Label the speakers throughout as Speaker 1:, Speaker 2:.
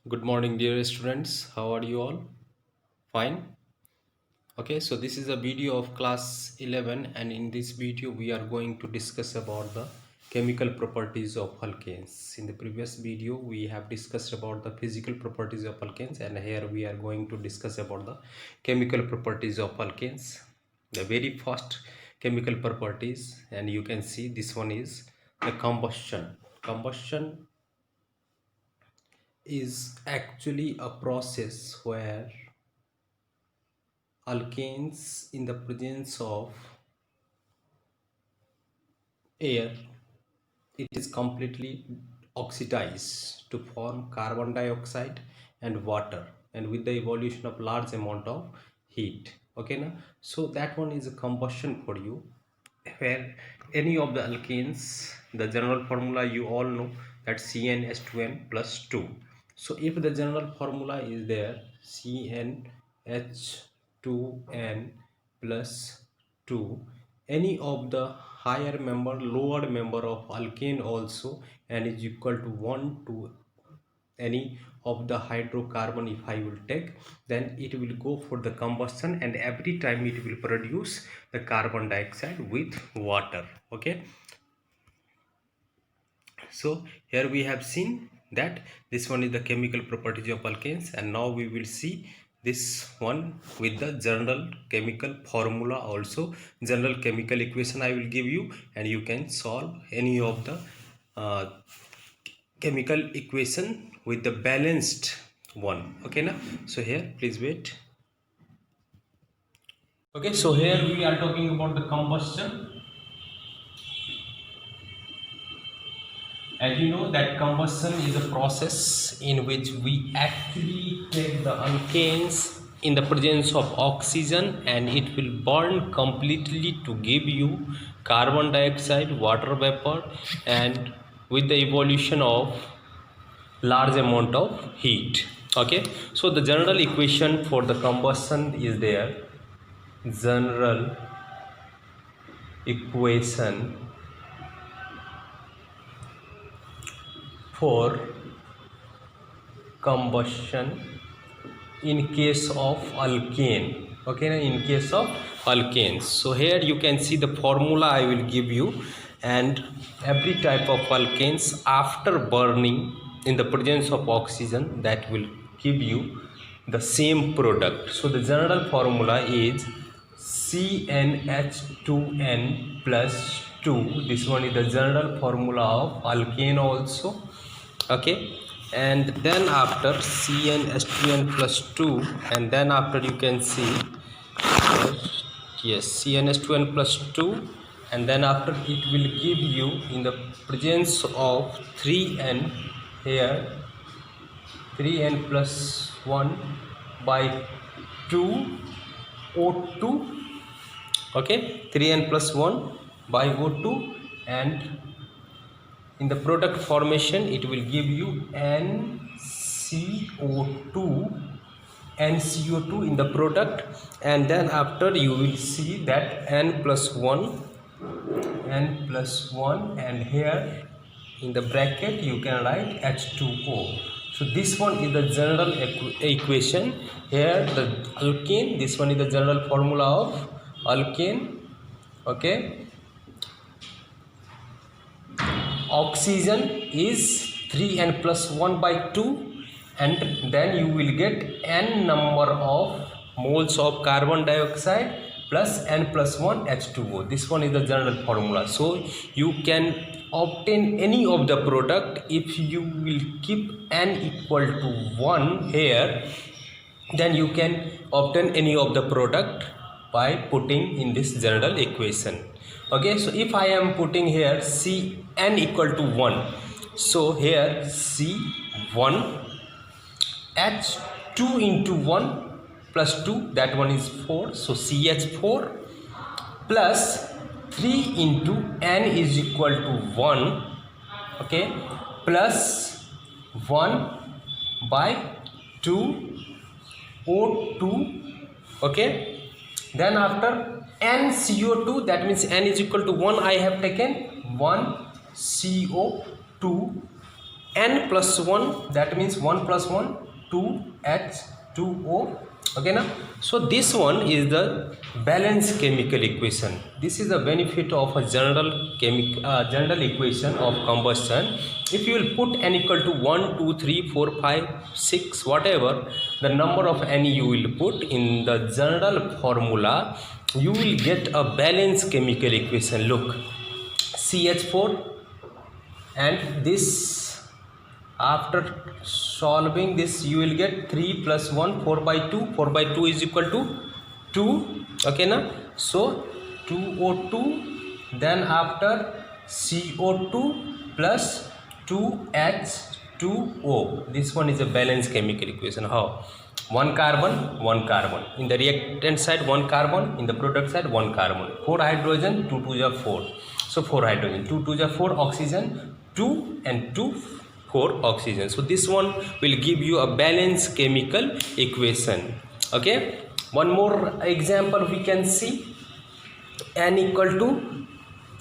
Speaker 1: Good morning, dear students. How are you all? Fine. Okay, so this is a video of class 11, and in this video, we are going to discuss about the chemical properties of alkanes. In the previous video, we have discussed about the physical properties of alkanes, and here we are going to discuss about the chemical properties of alkanes. The very first chemical properties, and you can see this one is the combustion. Combustion is actually a process where alkanes in the presence of air, it is completely oxidized to form carbon dioxide and water, and with the evolution of large amount of heat. Okay now, so that one is a combustion for you, where any of the alkanes, the general formula you all know, that CnH2n plus 2. So if the general formula is there, CnH2n plus 2, any of the higher member, lower member of alkane also, and is equal to 1 to any of the hydrocarbon, if I will take, then it will go for the combustion, and every time it will produce the carbon dioxide with water. Okay, so here we have seen that this one is the chemical properties of alkanes, and now we will see this one with the general chemical formula also. General chemical equation I will give you, and you can solve any of the uh, chemical equation with the balanced one. Okay now, so here please wait. Okay, so here we are talking about the combustion. As you know that combustion is a process in which we actually take the alkanes in the presence of oxygen, and it will burn completely to give you carbon dioxide, water vapor, and with the evolution of large amount of heat. Okay, so the general equation for the combustion is there. General equation for combustion in case of alkane. Okay, in case of alkanes, so here you can see the formula I will give you, and every type of alkanes after burning in the presence of oxygen, that will give you the same product. So the general formula is CnH2n plus 2. This one is the general formula of alkane also. Okay, and then after CnH2n plus 2, and then after you can see yes, CnH2n plus 2, and then after it will give you in the presence of 3n, here 3n plus 1 by 2 O2. Okay, 3n plus 1 by O2, and in the product formation it will give you NCO2 in the product, and then after you will see that n plus 1, and here in the bracket you can write H2O. So this one is the general equation. Here the alkane, this one is the general formula of alkane. Okay, oxygen is 3n plus 1 by 2, and then you will get n number of moles of carbon dioxide plus n plus 1 H2O. This one is the general formula. So you can obtain any of the product if you will keep n equal to 1 here, then you can obtain any of the product by putting in this general equation. Okay, so if I am putting here Cn equal to 1, so here C1 H2 into 1 plus 2, that one is 4, so CH4 plus 3 into n is equal to 1. Okay, plus 1 by 2 O2. Okay, then after NCO2, that means n is equal to 1, I have taken 1 CO2 N plus 1, that means 1 plus 1, 2H2O. Okay now, so this one is the balanced chemical equation. This is the benefit of a general equation of combustion. If you will put N equal to 1, 2, 3, 4, 5, 6, whatever the number of N you will put in the general formula, you will get a balanced chemical equation. Look, CH4, and this, after solving this, you will get 3 plus 1, 4 by 2. 4 by 2 is equal to 2. Okay now, so 2O2, then after CO2 plus 2H2O. This one is a balanced chemical equation. How? One carbon, one carbon. In the reactant side, one carbon. In the product side, one carbon. 4 hydrogen, 2 2 are 4. So 4 hydrogen, 2 2 are 4 oxygen, 2 and 2, 4 oxygen. So this one will give you a balanced chemical equation. Okay, one more example we can see. N equal to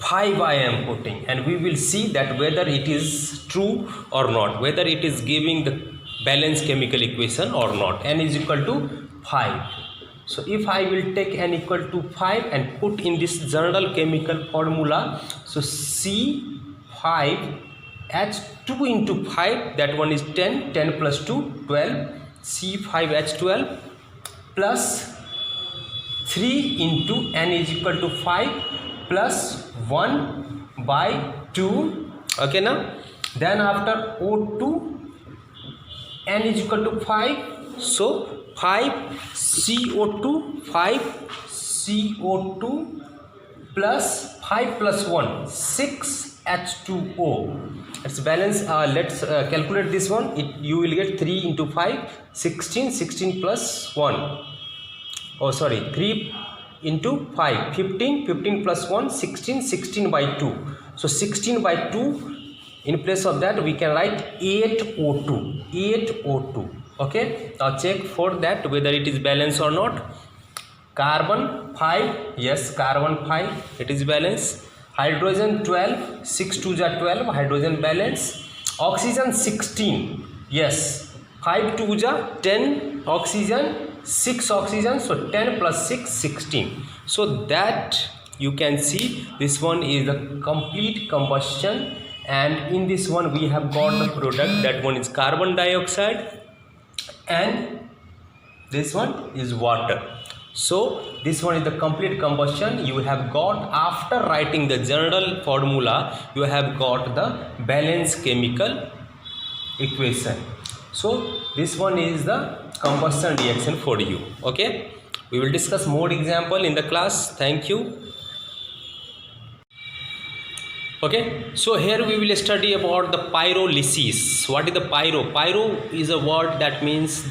Speaker 1: 5 I am putting, and we will see that whether it is true or not, whether it is giving the balanced chemical equation or not. N is equal to 5. So if I will take N equal to 5 and put in this general chemical formula, so C5H2 into 5, that one is 10, 10 plus 2, 12, C5H12 plus 3 into N is equal to 5 plus 1 by 2. Okay now, then after O2, N is equal to 5, so 5 CO2, 5 CO2 plus 5 plus 1, 6 H2O. Let's balance, let's calculate this one. You will get 3 into 5, 16, 16 plus 1. Oh sorry, 3 into 5, 15, 15 plus 1, 16, 16 by 2. So 16 by 2, in place of that we can write 8O2, 8O2. Okay, now check for that whether it is balanced or not. Carbon 5, yes, carbon 5, it is balanced. Hydrogen 12, 6 2 are 12, hydrogen balance. Oxygen 16, yes, 5 2 are 10 oxygen, 6 oxygen, so 10 plus 6, 16. So that you can see this one is the complete combustion, and in this one we have got the product, that one is carbon dioxide and this one is water. So this one is the complete combustion. You have got, after writing the general formula, you have got the balanced chemical equation. So this one is the combustion reaction for you. Okay, we will discuss more example in the class. Thank you. Okay, so here we will study about the pyrolysis. What is the pyro? Pyro is a word that means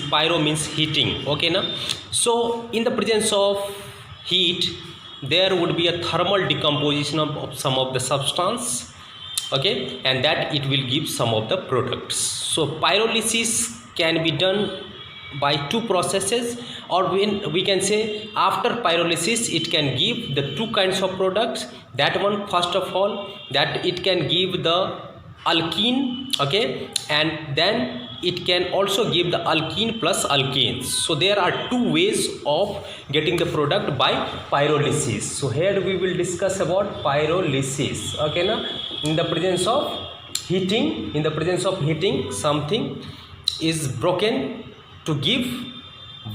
Speaker 1: pyro means heating. Okay now, so in the presence of heat there would be a thermal decomposition of some of the substance. Okay, and that it will give some of the products. So pyrolysis can be done by two processes, or when we can say after pyrolysis it can give the two kinds of products. That one, first of all, that it can give the alkene, okay, and then it can also give the alkene plus alkanes. So there are two ways of getting the product by pyrolysis. So here we will discuss about pyrolysis. Okay now, in the presence of heating, something is broken to give,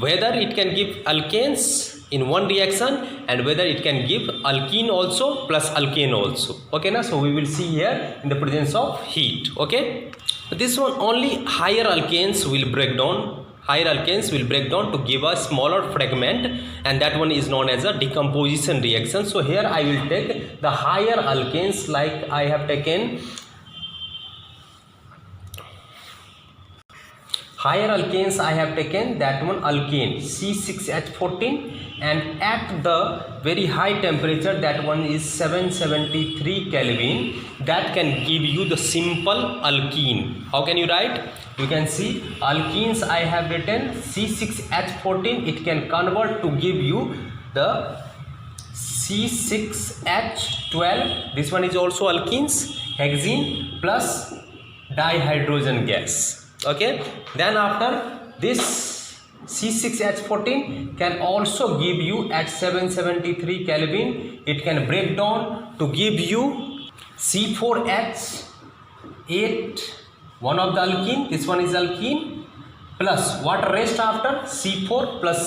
Speaker 1: whether it can give alkanes in one reaction and whether it can give alkene also plus alkane also. Okay now, so we will see here in the presence of heat. Okay, this one only higher alkanes will break down, to give a smaller fragment, and that one is known as a decomposition reaction. So here I will take the higher alkanes, like I have taken that one alkane C6H14, and at the very high temperature, that one is 773 Kelvin, that can give you the simple alkene. How can you write? You can see alkenes I have written C6H14, it can convert to give you the C6H12, this one is also alkenes, hexene plus dihydrogen gas. Okay, then after this C6H14 can also give you at 773 Kelvin, it can break down to give you C4H8, one of the alkene, this one is alkene, plus what rest after C4 plus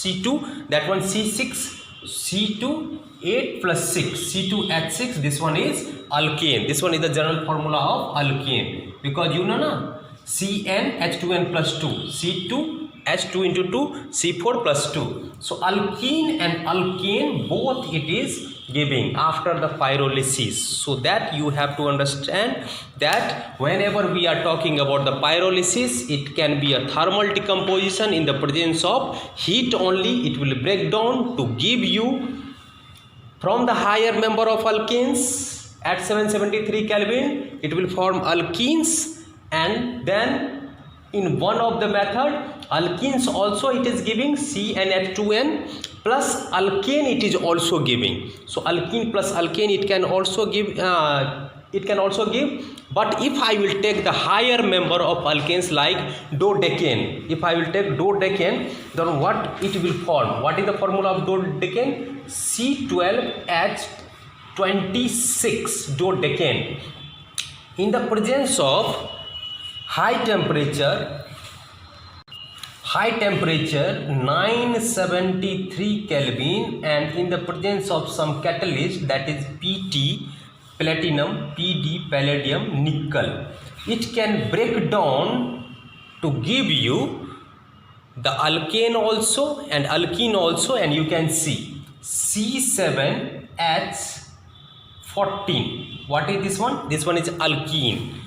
Speaker 1: C2, that one C6, C2, 8 plus 6, C2H6, this one is alkane. This one is the general formula of alkane, because you know na, Cn H2n plus 2, C2 H2 into 2, C4 plus 2. So alkene and alkane both it is giving after the pyrolysis. So that you have to understand that whenever we are talking about the pyrolysis, it can be a thermal decomposition in the presence of heat only. It will break down to give you from the higher member of alkenes at 773 Kelvin, it will form alkenes, and then in one of the method alkenes also it is giving CnH2n plus alkane it is also giving. So alkene plus alkane it can also give but if I will take the higher member of alkanes like dodecane, if I will take dodecane, then what it will form? What is the formula of dodecane? C12H26 dodecane. In the presence of high temperature 973 Kelvin, and in the presence of some catalyst, that is PT, platinum, PD, palladium, nickel, it can break down to give you the alkane also and alkene also, and you can see C7H14. What is this one? This one is alkene.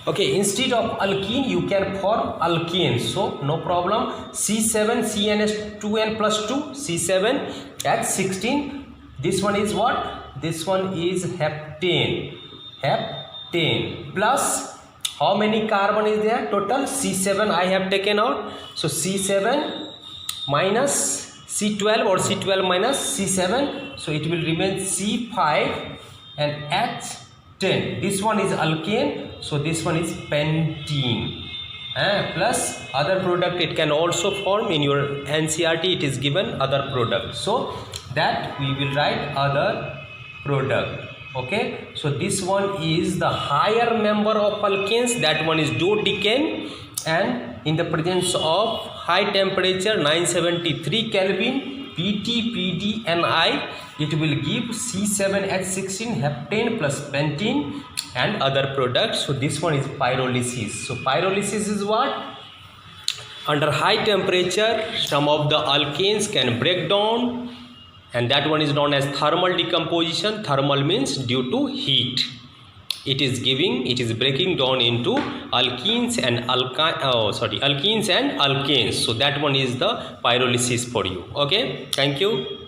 Speaker 1: Okay, instead of alkene you can form alkane, so no problem. C7 CnH2n plus 2, C7H16. This one is what? This one is heptane. Heptane plus how many carbon is there? Total C7 I have taken out. So C7 minus C12 or C12 minus C7. So it will remain C5 and H10. This one is alkane. So this one is pentene. Plus other product it can also form. In your NCERT it is given other product. So that we will write other product. Okay, so this one is the higher member of alkanes, that one is dodecane, and in the presence of high temperature 973 Kelvin, PT, PD, Ni, it will give C7H16 heptane plus pentene and other products. So this one is pyrolysis. So pyrolysis is what? Under high temperature some of the alkanes can break down, and that one is known as thermal decomposition. Thermal means due to heat. It is breaking down into alkenes and alkenes and alkanes. So that one is the pyrolysis for you. Okay, thank you.